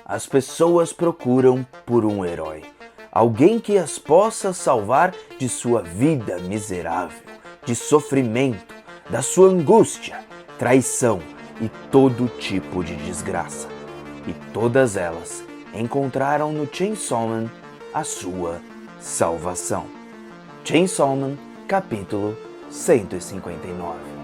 As pessoas procuram por um herói, alguém que as possa salvar de sua vida miserável, de sofrimento, da sua angústia, traição e todo tipo de desgraça. E todas elas encontraram no Chainsaw Man a sua salvação. Chainsaw Man, capítulo 159.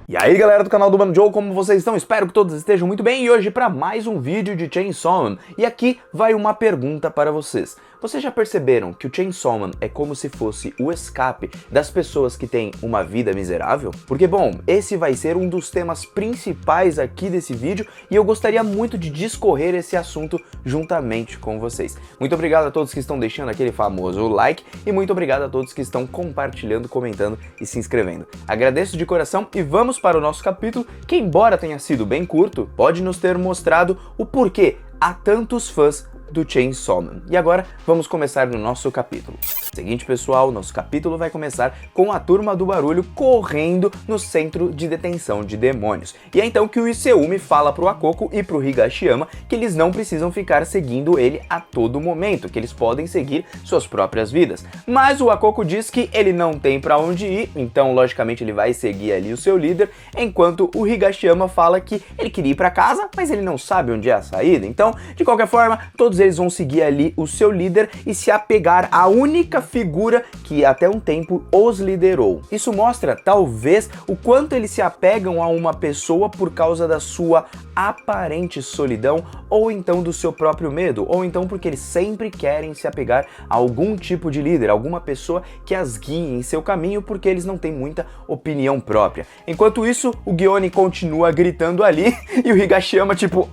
E aí galera do canal do Mano Joe, como vocês estão? Espero que todos estejam muito bem e hoje para mais um vídeo de Chainsaw Man. E aqui vai uma pergunta para vocês. Vocês já perceberam que o Chainsaw Man é como se fosse o escape das pessoas que têm uma vida miserável? Porque bom, esse vai ser um dos temas principais aqui desse vídeo e eu gostaria muito de discorrer esse assunto juntamente com vocês. Muito obrigado a todos que estão deixando aquele famoso like e muito obrigado a todos que estão compartilhando, comentando e se inscrevendo. Agradeço de coração e vamos para o nosso capítulo, que embora tenha sido bem curto, pode nos ter mostrado o porquê há tantos fãs do Chainsaw Man. E agora vamos começar no nosso capítulo. Seguinte pessoal, nosso capítulo vai começar com a turma do barulho correndo no centro de detenção de demônios. E é então que o Iseumi fala pro Akoko e pro Higashiyama que eles não precisam ficar seguindo ele a todo momento, que eles podem seguir suas próprias vidas. Mas o Akoko diz que ele não tem pra onde ir, então logicamente ele vai seguir ali o seu líder, enquanto o Higashiyama fala que ele queria ir pra casa, mas ele não sabe onde é a saída. Então, de qualquer forma, todos eles vão seguir ali o seu líder e se apegar à única figura que até um tempo os liderou. Isso mostra, talvez, o quanto eles se apegam a uma pessoa por causa da sua aparente solidão, ou então do seu próprio medo, ou então porque eles sempre querem se apegar a algum tipo de líder, alguma pessoa que as guie em seu caminho, porque eles não têm muita opinião própria. Enquanto isso, o Gione continua gritando ali e o Higashiyama tipo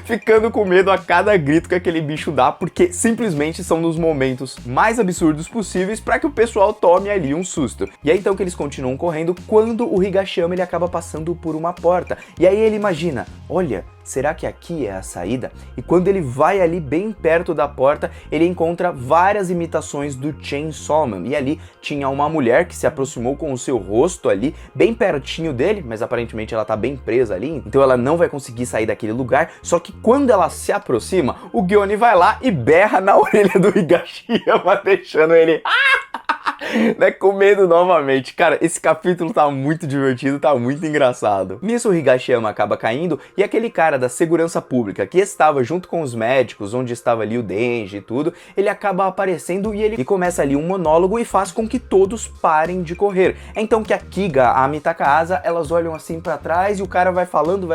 ficando com medo a cada grito que aquele bicho dá, porque simplesmente são nos momentos mais absurdos possíveis para que o pessoal tome ali um susto. E é então que eles continuam correndo quando o Higashiyama ele acaba passando por uma porta. E aí ele imagina, olha, será que aqui é a saída? E quando ele vai ali bem perto da porta, ele encontra várias imitações do Chainsaw Man. E ali tinha uma mulher que se aproximou com o seu rosto ali, bem pertinho dele, mas aparentemente ela tá bem presa ali, então ela não vai conseguir sair daquele lugar. Só que quando ela se aproxima, o Gione vai lá e berra na orelha do Higashiyama, deixando ele né, com medo novamente. Cara, esse capítulo tá muito divertido, tá muito engraçado. Nisso o Higashiyama acaba caindo e aquele cara da segurança pública que estava junto com os médicos, onde estava ali o Denji e tudo, ele acaba aparecendo e ele começa ali um monólogo e faz com que todos parem de correr. É então que a Kiga, a Mitakaasa, elas olham assim pra trás e o cara vai falando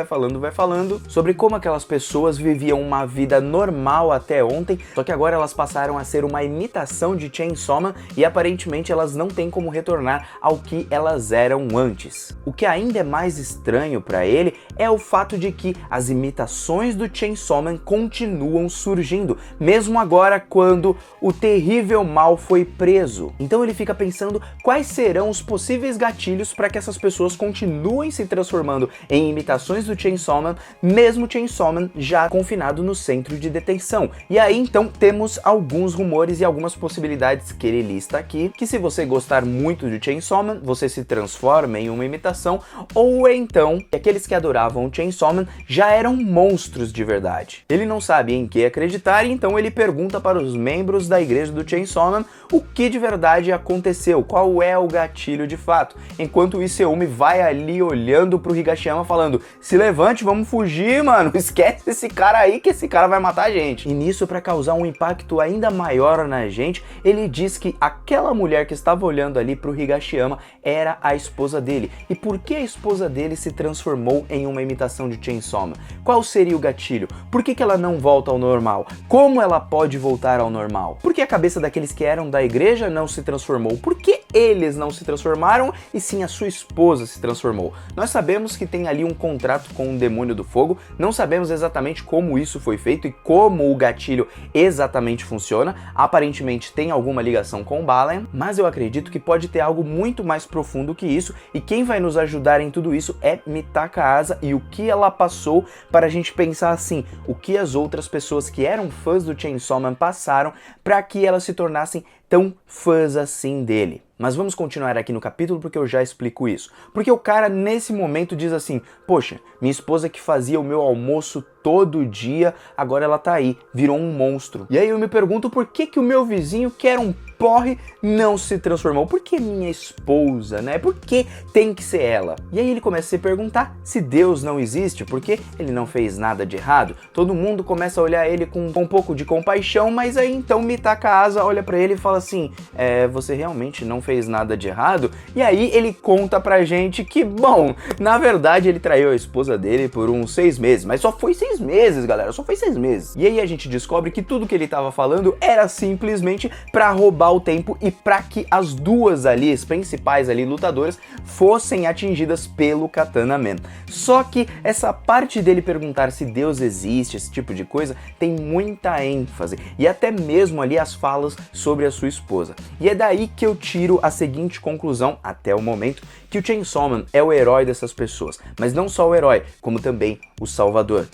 sobre como aquelas pessoas viviam uma vida normal até ontem, só que agora elas passaram a ser uma imitação de Chainsaw Man e aparentemente elas não têm como retornar ao que elas eram antes. O que ainda é mais estranho para ele é o fato de que as imitações do Chainsaw Man continuam surgindo, mesmo agora quando o terrível mal foi preso. Então ele fica pensando quais serão os possíveis gatilhos para que essas pessoas continuem se transformando em imitações do Chainsaw Man, mesmo Chainsaw Man já confinado no centro de detenção. E aí então temos alguns rumores e algumas possibilidades que ele lista aqui, que se você gostar muito de Chainsaw Man, você se transforma em uma imitação, ou então aqueles que adoravam o Chainsaw Man já eram monstros de verdade. Ele não sabe em que acreditar, então ele pergunta para os membros da igreja do Chainsaw Man o que de verdade aconteceu, qual é o gatilho de fato, enquanto o Iseumi vai ali olhando pro Higashiyama falando, se levante, vamos fugir, mano, esquece esse cara aí que esse cara vai matar a gente. E nisso, para causar um impacto ainda maior na gente, ele diz que aquela mulher que estava olhando ali pro Higashiyama era a esposa dele. E por que a esposa dele se transformou em uma imitação de Chainsaw Man? Qual seria o gatilho? Por que ela não volta ao normal? Como ela pode voltar ao normal? Por que a cabeça daqueles que eram da igreja não se transformou? Por que eles não se transformaram e sim a sua esposa se transformou? Nós sabemos que tem ali um contrato com o demônio do fogo, não sabemos exatamente como isso foi feito e como o gatilho exatamente funciona. Aparentemente tem alguma ligação com o Balaam, mas eu acredito que pode ter algo muito mais profundo que isso, e quem vai nos ajudar em tudo isso é Mitakaasa e o que ela passou para a gente pensar assim, o que as outras pessoas que eram fãs do Chainsaw Man passaram para que elas se tornassem tão fãs assim dele. Mas vamos continuar aqui no capítulo porque eu já explico isso. Porque o cara nesse momento diz assim, poxa, minha esposa que fazia o meu almoço todo dia, agora ela tá aí, virou um monstro. E aí eu me pergunto por que o meu vizinho, que era um porre, não se transformou? Por que minha esposa, né? Por que tem que ser ela? E aí ele começa a se perguntar se Deus não existe, porque ele não fez nada de errado. Todo mundo começa a olhar ele com um pouco de compaixão, mas aí então Mitaka Asa olha pra ele e fala assim, você realmente não fez nada de errado? E aí ele conta pra gente que, bom, na verdade ele traiu a esposa dele por uns 6 meses, mas só foi 6 meses, galera, só foi 6 meses. E aí a gente descobre que tudo que ele tava falando era simplesmente pra roubar o tempo e pra que as duas ali, as principais ali lutadoras, fossem atingidas pelo Katana Man. Só que essa parte dele perguntar se Deus existe, esse tipo de coisa, tem muita ênfase, e até mesmo ali as falas sobre a sua esposa. E é daí que eu tiro a seguinte conclusão, até o momento, que o Chainsaw Man é o herói dessas pessoas, mas não só o herói, como também o salvador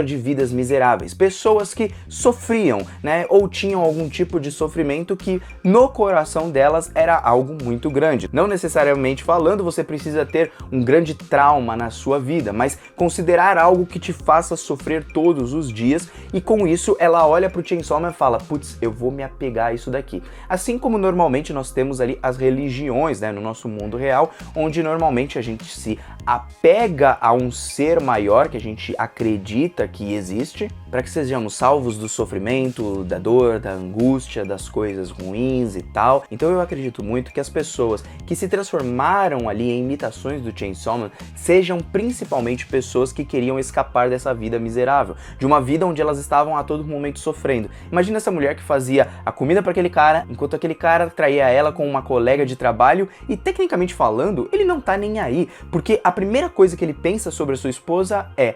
de vidas miseráveis, pessoas que sofriam, né, ou tinham algum tipo de sofrimento que no coração delas era algo muito grande. Não necessariamente falando você precisa ter um grande trauma na sua vida, mas considerar algo que te faça sofrer todos os dias, e com isso ela olha pro Chainsaw Man e fala, putz, eu vou me apegar a isso daqui. Assim como normalmente nós temos ali as religiões, né, no nosso mundo real, onde normalmente a gente se apega a um ser maior que a gente acredita que existe, para que sejamos salvos do sofrimento, da dor, da angústia, das coisas ruins e tal. Então eu acredito muito que as pessoas que se transformaram ali em imitações do Chainsaw Man sejam principalmente pessoas que queriam escapar dessa vida miserável, de uma vida onde elas estavam a todo momento sofrendo. Imagina essa mulher que fazia a comida para aquele cara, enquanto aquele cara traía ela com uma colega de trabalho e, tecnicamente falando, ele não tá nem aí, porque a primeira coisa que ele pensa sobre a sua esposa é,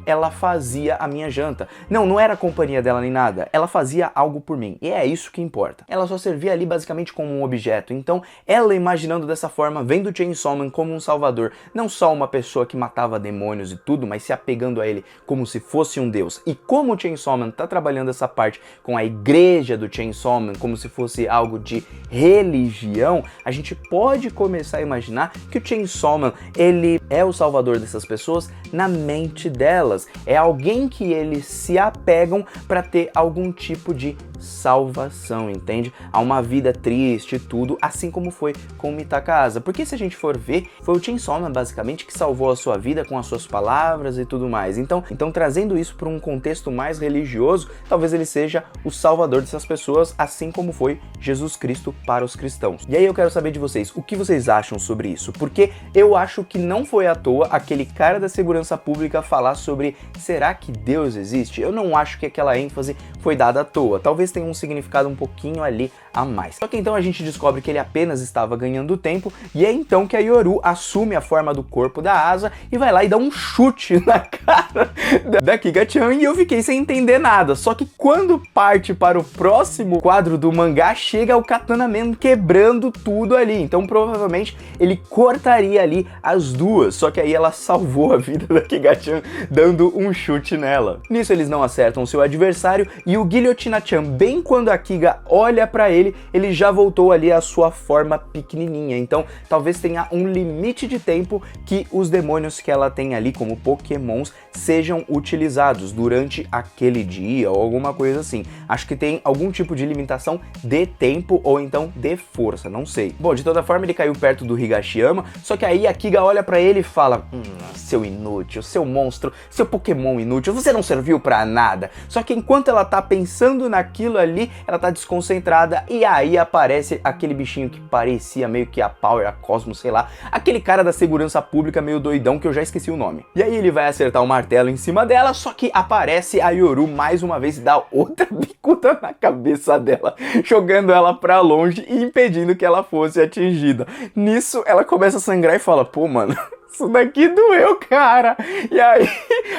ela fazia a minha janta. Não era a companhia dela nem nada, ela fazia algo por mim, e é isso que importa. Ela só servia ali basicamente como um objeto, então ela imaginando dessa forma, vendo o Chainsaw Man como um salvador, não só uma pessoa que matava demônios e tudo, mas se apegando a ele como se fosse um deus. E como o Chainsaw Man tá trabalhando essa parte com a igreja do Chainsaw Man como se fosse algo de religião, a gente pode começar a imaginar que o Chainsaw Man, ele é o salvador dessas pessoas na mente delas, é alguém que eles se apegam para ter algum tipo de salvação, entende? A uma vida triste e tudo, assim como foi com o Mitaka Asa. Porque se a gente for ver, foi o Chainsaw Man basicamente que salvou a sua vida com as suas palavras e tudo mais. Então trazendo isso para um contexto mais religioso, talvez ele seja o salvador dessas pessoas, assim como foi Jesus Cristo para os cristãos. E aí eu quero saber de vocês, o que vocês acham sobre isso? Porque eu acho que não foi à toa aquele cara da segurança pública falar sobre será que Deus existe? Eu não acho que aquela ênfase foi dada à toa. Talvez tenha um significado um pouquinho ali a mais. Só que então a gente descobre que ele apenas estava ganhando tempo, e é então que a Yoru assume a forma do corpo da Asa e vai lá e dá um chute na cara da Kiga-chan, e eu fiquei sem entender nada. Só que quando parte para o próximo quadro do mangá, chega o Katana Man quebrando tudo ali. Então provavelmente ele cortaria ali as duas, só que aí ela salvou a vida da Kiga-chan dando um chute nela. Nisso eles não acertam seu adversário, e o Guilhotina-chan, bem quando a Kiga olha pra ele já voltou ali à sua forma pequenininha. Então talvez tenha um limite de tempo que os demônios que ela tem ali como pokémons sejam utilizados durante aquele dia ou alguma coisa assim. Acho que tem algum tipo de limitação de tempo ou então de força, não sei. Bom, de toda forma ele caiu perto do Higashiyama, só que aí a Kiga olha pra ele e fala, seu inútil, seu monstro, seu pokémon inútil, você não serviu pra nada. Só que enquanto ela tá pensando naquilo ali, ela tá desconcentrada, e aí aparece aquele bichinho que parecia meio que a Power, a Cosmos, sei lá, aquele cara da segurança pública meio doidão que eu já esqueci o nome. E aí ele vai acertar o martelo em cima dela, só que aparece a Yoru mais uma vez e dá outra bicuda na cabeça dela, jogando ela pra longe e impedindo que ela fosse atingida. Nisso ela começa a sangrar e fala, pô, mano, isso daqui doeu, cara. E aí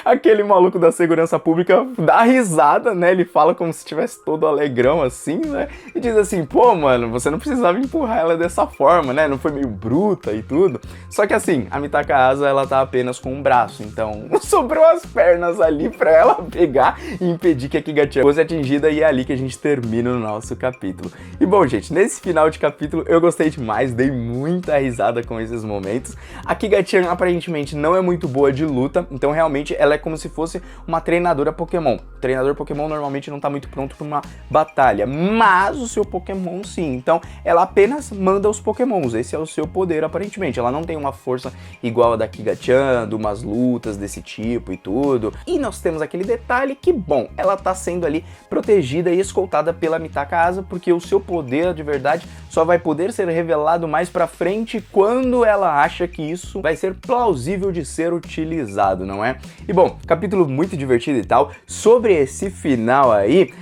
Aquele maluco da segurança pública dá risada, né? Ele fala como se estivesse todo alegrão assim, né? E diz assim, pô, mano, você não precisava empurrar ela dessa forma, né? Não foi meio bruta e tudo. Só que assim, a Mitaka Asa, ela tá apenas com um braço, então sobrou as pernas ali pra ela pegar e impedir que a Kiga-chan fosse atingida, e é ali que a gente termina o nosso capítulo. E bom, gente, nesse final de capítulo eu gostei demais, dei muita risada com esses momentos. A Kiga-chan aparentemente não é muito boa de luta, então realmente ela é como se fosse uma treinadora Pokémon. O treinador Pokémon normalmente não tá muito pronto pra uma batalha, mas o seu Pokémon sim, então ela apenas manda os Pokémons, esse é o seu poder aparentemente. Ela não tem uma força igual a da Kiga-chan, de umas lutas desse tipo e tudo. E nós temos aquele detalhe que, bom, ela tá sendo ali protegida e escoltada pela Mitaka Asa, porque o seu poder de verdade só vai poder ser revelado mais pra frente quando ela acha que isso vai ser plausível de ser utilizado, não é? E bom, capítulo muito divertido e tal. Sobre esse final aí,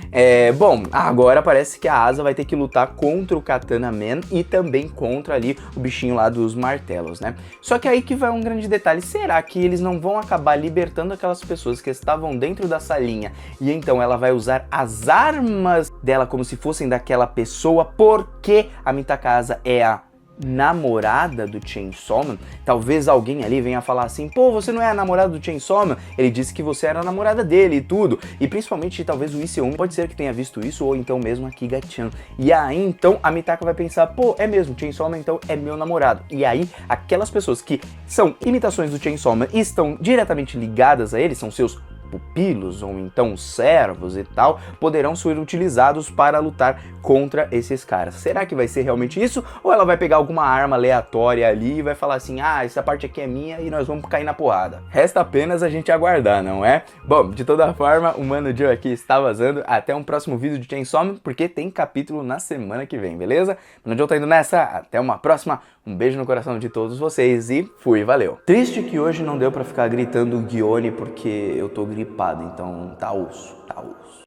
bom, agora parece que a Asa vai ter que lutar contra o Katana Man e também contra ali o bichinho lá dos martelos, né? Só que aí que vai um grande detalhe, será que eles não vão acabar libertando aquelas pessoas que estavam dentro da salinha e então ela vai usar as armas dela como se fossem daquela pessoa, porque a Mitaka Asa é a namorada do Chainsaw Man? Talvez alguém ali venha falar assim, pô, você não é a namorada do Chainsaw Man? Ele disse que você era a namorada dele e tudo. E principalmente talvez o Issei pode ser que tenha visto isso, ou então mesmo a Kiga-chan. E aí então a Mitaka vai pensar, pô, é mesmo, Chainsaw Man então é meu namorado. E aí aquelas pessoas que são imitações do Chainsaw Man e estão diretamente ligadas a ele, são seus pupilos ou então servos e tal, poderão ser utilizados para lutar contra esses caras. Será que vai ser realmente isso? Ou ela vai pegar alguma arma aleatória ali e vai falar assim, ah, essa parte aqui é minha e nós vamos cair na porrada? Resta apenas a gente aguardar, não é? Bom, de toda forma, o Mano Joe aqui está vazando. Até um próximo vídeo de Chainsaw Man, porque tem capítulo na semana que vem, beleza? O Mano Joe tá indo nessa, até uma próxima. Um beijo no coração de todos vocês e fui, valeu. Triste que hoje não deu pra ficar gritando Gione porque eu tô gripado, então tá osso, tá osso.